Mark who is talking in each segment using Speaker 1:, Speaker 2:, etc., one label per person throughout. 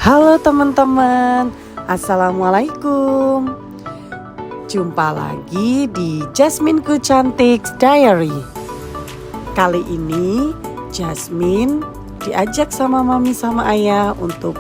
Speaker 1: Halo teman-teman, Assalamualaikum. Jumpa lagi di Jasmineku Cantik Diary. Kali ini Jasmine diajak sama mami sama ayah untuk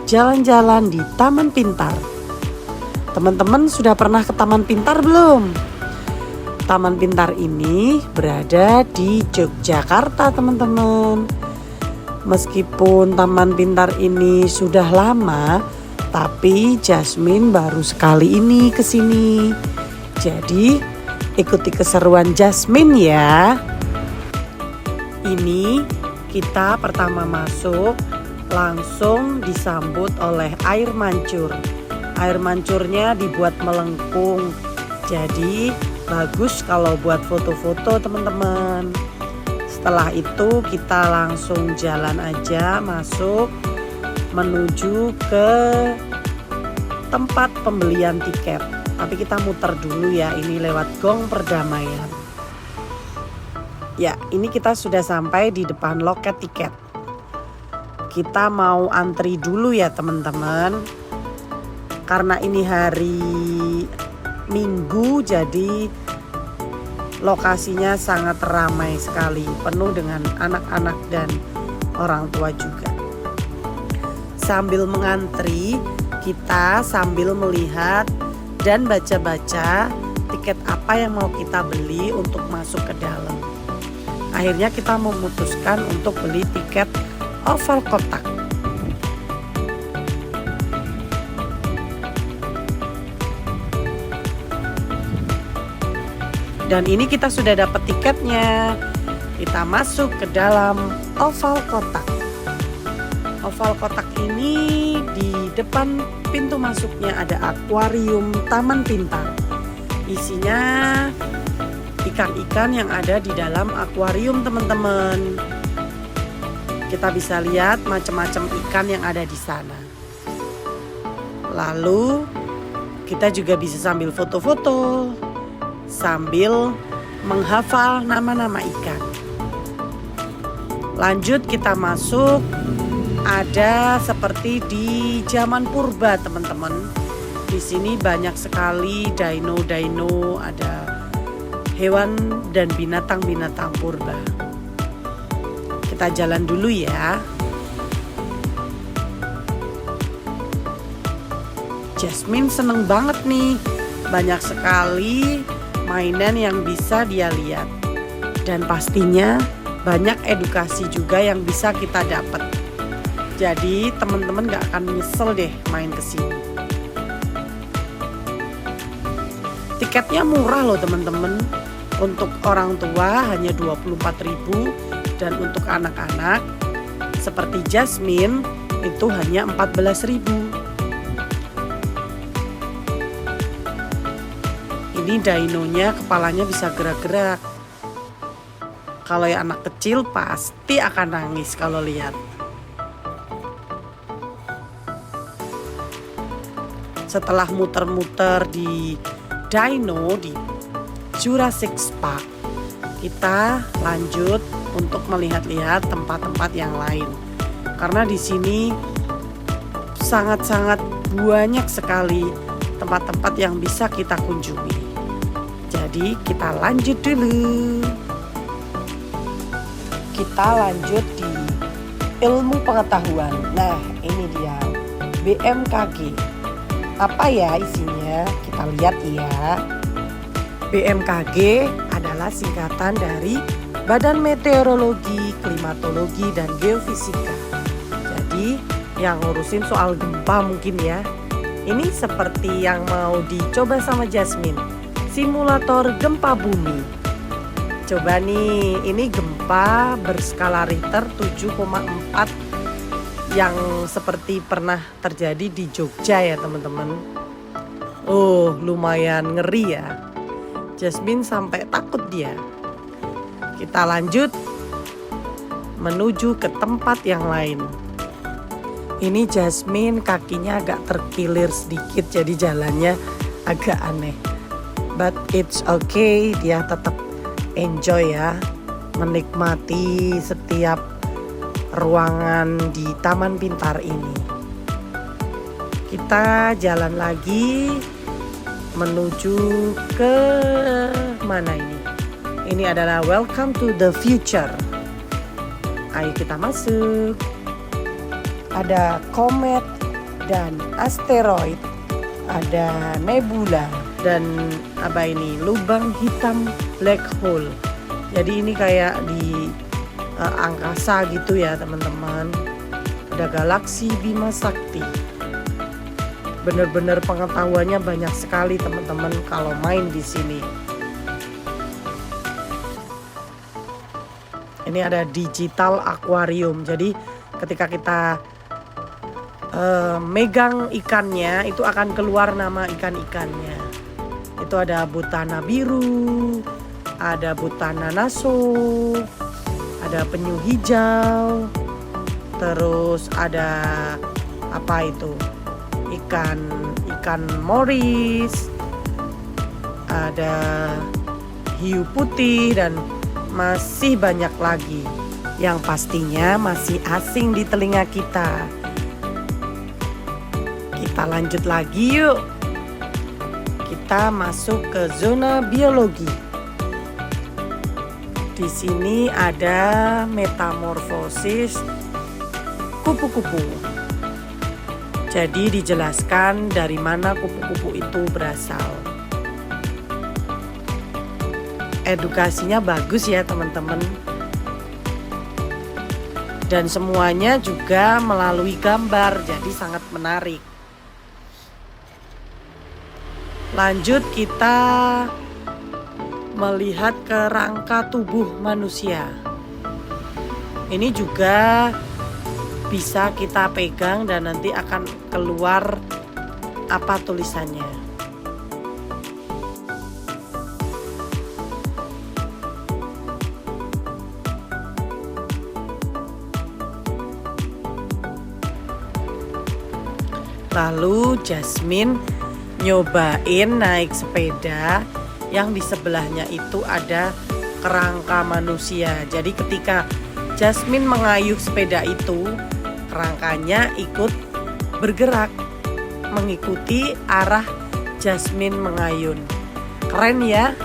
Speaker 1: jalan-jalan di Taman Pintar. Teman-teman sudah pernah ke Taman Pintar belum? Taman Pintar ini berada di Yogyakarta teman-teman. Meskipun Taman Pintar ini sudah lama, tapi Jasmine baru sekali ini ke sini. Jadi, ikuti keseruan Jasmine ya. Ini kita pertama masuk, langsung disambut oleh air mancur. Air mancurnya dibuat melengkung. Jadi, bagus kalau buat foto-foto teman-teman. Setelah itu kita langsung jalan aja masuk menuju ke tempat pembelian tiket. Tapi kita muter dulu ya, ini lewat Gong Perdamaian. Ya, ini kita sudah sampai di depan loket tiket. Kita mau antri dulu ya teman-teman. Karena ini hari Minggu, jadi lokasinya sangat ramai sekali, penuh dengan anak-anak dan orang tua juga. Sambil mengantri, kita sambil melihat dan baca-baca tiket apa yang mau kita beli untuk masuk ke dalam. Akhirnya kita memutuskan untuk beli tiket oval kotak. Dan ini kita sudah dapat tiketnya. Kita masuk ke dalam oval kotak. Oval kotak ini di depan pintu masuknya ada akuarium Taman Pintar. Isinya ikan-ikan yang ada di dalam akuarium teman-teman. Kita bisa lihat macam-macam ikan yang ada di sana. Lalu kita juga bisa sambil foto-foto, sambil menghafal nama-nama ikan. Lanjut kita masuk, ada seperti di zaman purba teman-teman. Di sini banyak sekali dino-dino, ada hewan dan binatang-binatang purba. Kita jalan dulu ya. Jasmine seneng banget nih, banyak sekali mainan yang bisa dia lihat. Dan pastinya banyak edukasi juga yang bisa kita dapat. Jadi teman-teman gak akan nyesel deh main kesini. Tiketnya murah loh teman-teman. Untuk orang tua hanya 24.000 dan untuk anak-anak seperti Jasmine itu hanya 14.000. Ini dinonya kepalanya bisa gerak-gerak. Kalau yang anak kecil pasti akan nangis kalau lihat. Setelah muter-muter di dino di Jurassic Park, kita lanjut untuk melihat-lihat tempat-tempat yang lain. Karena di sini sangat-sangat banyak sekali tempat-tempat yang bisa kita kunjungi. Jadi kita lanjut dulu. Kita lanjut di ilmu pengetahuan. Nah ini dia BMKG. Apa ya isinya? Kita lihat ya. BMKG adalah singkatan dari Badan Meteorologi, Klimatologi, dan Geofisika. Jadi yang ngurusin soal gempa mungkin ya. Ini seperti yang mau dicoba sama Jasmine, simulator gempa bumi. Coba nih, ini gempa berskala Richter 7,4 yang seperti pernah terjadi di Jogja ya teman-teman. Oh, lumayan ngeri ya. Jasmine sampai takut dia. Kita lanjut menuju ke tempat yang lain. Ini Jasmine kakinya agak terkilir sedikit, jadi jalannya agak aneh. But it's okay, dia tetap enjoy ya, menikmati setiap ruangan di Taman Pintar ini. kita jalan lagi menuju ke mana ini? Ini adalah Welcome to the Future. Ayo kita masuk. Ada komet dan asteroid, ada nebula dan apa ini? Lubang hitam black hole. Jadi ini kayak di angkasa gitu ya teman-teman. Ada galaksi Bima Sakti. Bener-bener pengetahuannya banyak sekali teman-teman kalau main di sini. Ini ada digital aquarium. Jadi ketika kita megang ikannya, itu akan keluar nama ikan-ikannya. Itu ada butana biru, ada butana naso, ada penyu hijau, terus ada apa itu? Ikan moris, ada hiu putih dan masih banyak lagi yang pastinya masih asing di telinga kita. Kita lanjut lagi yuk. Kita masuk ke zona biologi. Di sini ada metamorfosis kupu-kupu. Jadi dijelaskan dari mana kupu-kupu itu berasal. Edukasinya bagus ya teman-teman. Dan semuanya juga melalui gambar, jadi sangat menarik. Lanjut kita melihat kerangka tubuh manusia. Ini juga bisa kita pegang dan nanti akan keluar apa tulisannya. Lalu Jasmine nyobain naik sepeda yang di sebelahnya itu ada kerangka manusia. Jadi ketika Jasmine mengayuh sepeda itu, kerangkanya ikut bergerak mengikuti arah Jasmine mengayun. Keren ya?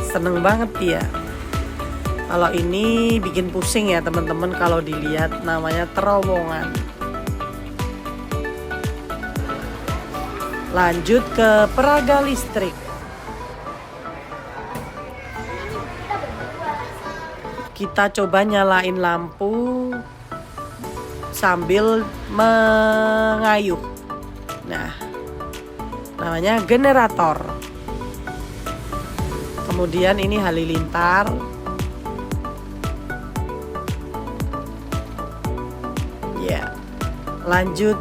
Speaker 1: Seneng banget ya. Kalau ini bikin pusing ya teman-teman kalau dilihat, namanya terowongan. Lanjut ke peraga listrik. Kita coba nyalain lampu sambil mengayuh. Nah, namanya generator. Kemudian ini halilintar. Ya, lanjut.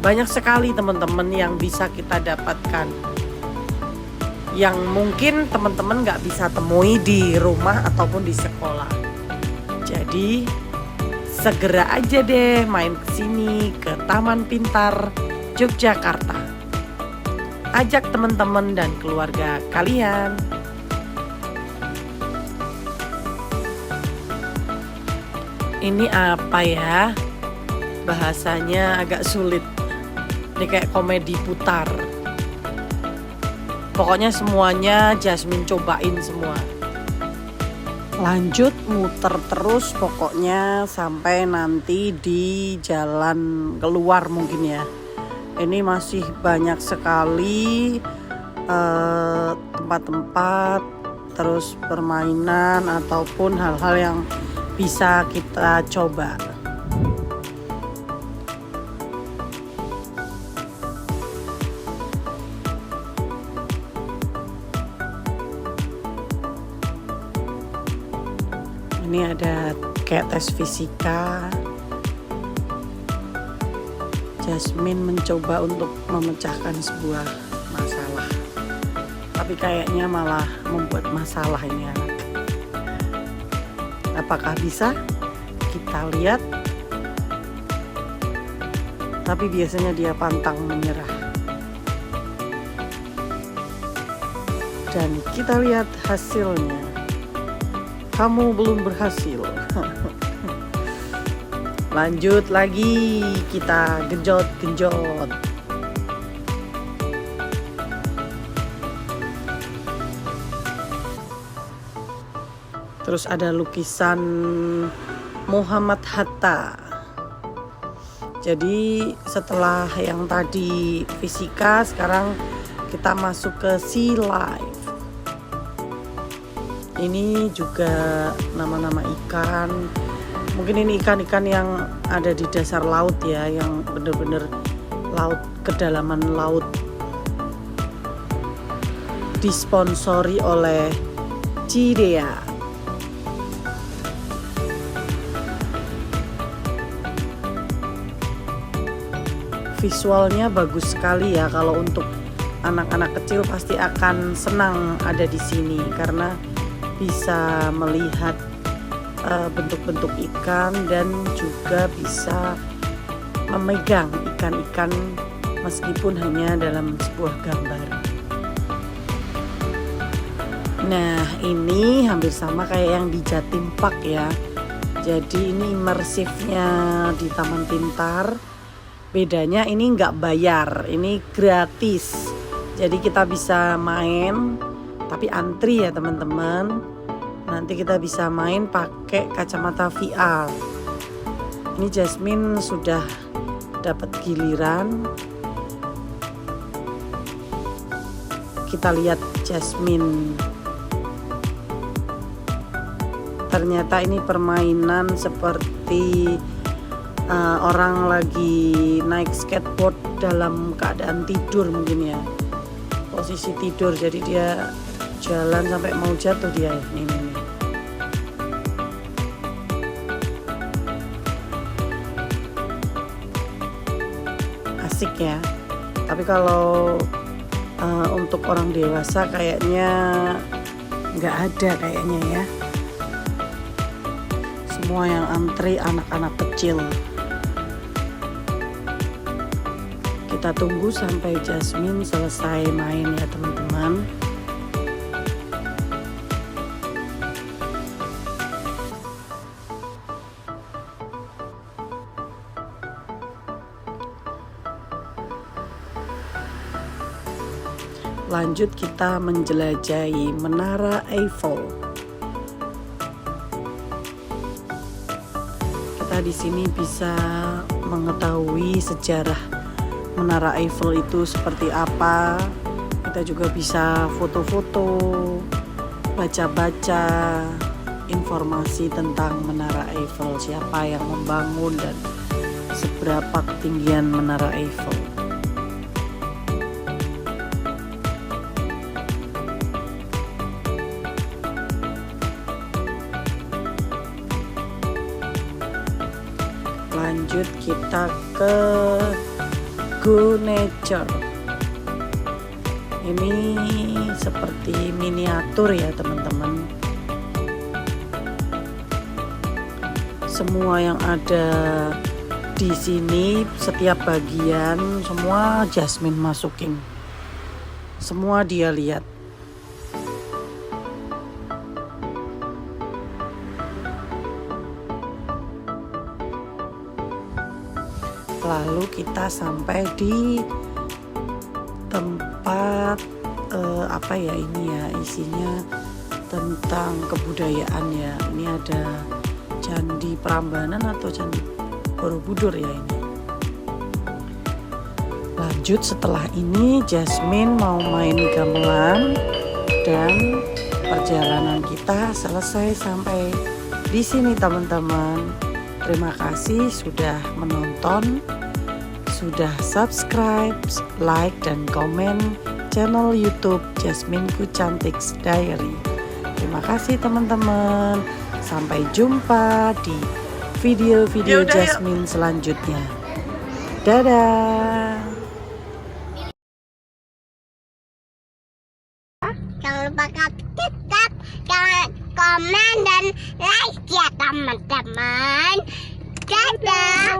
Speaker 1: Banyak sekali teman-teman yang bisa kita dapatkan, yang mungkin teman-teman gak bisa temui di rumah ataupun di sekolah. Jadi segera aja deh main ke sini, ke Taman Pintar Yogyakarta. Ajak teman-teman dan keluarga kalian. Ini apa ya? Bahasanya agak sulit. Ini kayak komedi putar. Pokoknya semuanya Jasmine cobain semua. Lanjut muter terus pokoknya sampai nanti di jalan keluar mungkin ya. Ini masih banyak sekali tempat-tempat, terus permainan ataupun hal-hal yang bisa kita coba. Ini ada kayak tes fisika. Jasmine mencoba untuk memecahkan sebuah masalah. Tapi kayaknya malah membuat masalah ini anak. Apakah bisa? Kita lihat. Tapi biasanya dia pantang menyerah. Dan kita lihat hasilnya. kamu belum berhasil. Lanjut lagi, kita genjot-genjot. Terus ada lukisan Muhammad Hatta. Jadi setelah yang tadi fisika, sekarang kita masuk ke sea life. Ini juga nama-nama ikan. Mungkin ini ikan-ikan yang ada di dasar laut ya, yang benar-benar laut, kedalaman laut. Disponsori oleh Cidea. Visualnya bagus sekali ya, kalau untuk anak-anak kecil pasti akan senang ada di sini karena bisa melihat bentuk-bentuk ikan dan juga bisa memegang ikan-ikan meskipun hanya dalam sebuah gambar. Nah, ini hampir sama kayak yang di Jatim Park ya. Jadi ini imersifnya di Taman Pintar. Bedanya ini nggak bayar, ini gratis. Jadi kita bisa main, tapi antri ya teman-teman. Nanti kita bisa main pakai kacamata VR. Ini Jasmine sudah dapat giliran. Kita lihat Jasmine. Ternyata ini permainan seperti orang lagi naik skateboard dalam keadaan tidur mungkin ya. Posisi tidur, jadi dia jalan sampai mau jatuh dia. Ini. Asik ya. Tapi kalau untuk orang dewasa kayaknya nggak ada kayaknya ya. Semua yang antri anak-anak kecil. Kita tunggu sampai Jasmine selesai main ya teman-teman. Lanjut kita menjelajahi Menara Eiffel. Kita di sini bisa mengetahui sejarah Menara Eiffel itu seperti apa. Kita juga bisa foto-foto, baca-baca informasi tentang Menara Eiffel, siapa yang membangun dan seberapa ketinggian Menara Eiffel. Lanjut kita ke Go Nature. Ini seperti miniatur ya teman-teman. Semua yang ada di sini, setiap bagian semua Jasmine masukin. Semua dia lihat. Lalu kita sampai di tempat apa ya ini ya, isinya tentang kebudayaan ya. Ini ada Candi Prambanan atau Candi Borobudur ya ini. Lanjut setelah ini Jasmine mau main gamelan dan perjalanan kita selesai sampai di sini teman-teman. Terima kasih sudah menonton, sudah subscribe, like, dan komen channel YouTube Jasmineku Cantiks Diary. Terima kasih teman-teman. Sampai jumpa di video-video Jasmine selanjutnya. Dadah.
Speaker 2: Jangan lupa subscribe, jangan komen dan like ya teman-teman. Dadah.